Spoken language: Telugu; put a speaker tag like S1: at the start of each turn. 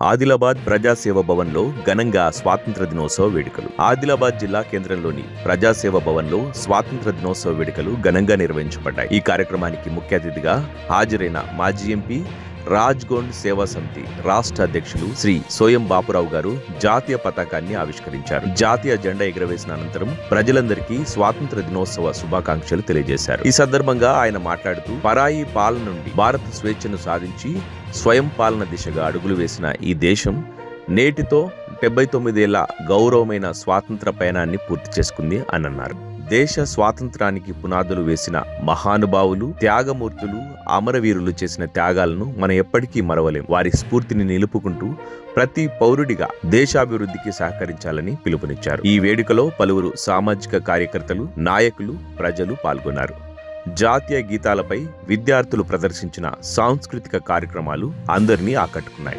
S1: ఆదిలాబాద్ ప్రజాసేవ భవన్లో ఘనంగా స్వాతంత్ర దినోత్సవ వేడుకలు. ఆదిలాబాద్ జిల్లా కేంద్రంలోని ప్రజాసేవ భవన్లో స్వాతంత్ర దినోత్సవ వేడుకలు ఘనంగా నిర్వహించబడ్డాయి. ఈ కార్యక్రమానికి ముఖ్య అతిథిగా హాజరైన మాజీ ఎంపీ రాజ్గోండ్ సేవా సమితి రాష్ట్ర అధ్యక్షులు శ్రీ సోయం బాపురావు గారు జాతీయ పతాకాన్ని ఆవిష్కరించారు. జాతీయ జెండా ఎగురవేసిన అనంతరం ప్రజలందరికీ స్వాతంత్ర దినోత్సవ శుభాకాంక్షలు తెలియజేశారు. ఈ సందర్భంగా ఆయన మాట్లాడుతూ పరాయి పాలన నుండి భారత స్వేచ్ఛను సాధించి స్వయం పాలన దిశగా అడుగులు వేసిన ఈ దేశం నేటితో 79 ఏళ్ల గౌరవమైన స్వాతంత్ర పయనాన్ని పూర్తి చేసుకుంది అని అన్నారు. దేశ స్వాతంత్రానికి పునాదులు వేసిన మహానుభావులు, త్యాగమూర్తులు, అమరవీరులు చేసిన త్యాగాలను మనం ఎప్పటికీ మరవలేం. వారి స్ఫూర్తిని నిలుపుకుంటూ ప్రతి పౌరుడిగా దేశాభివృద్ధికి సహకరించాలని పిలుపునిచ్చారు. ఈ వేడుకలో పలువురు సామాజిక కార్యకర్తలు, నాయకులు, ప్రజలు పాల్గొన్నారు. జాతీయ గీతాలపై విద్యార్థులు ప్రదర్శించిన సాంస్కృతిక కార్యక్రమాలు అందరినీ ఆకట్టుకున్నాయి.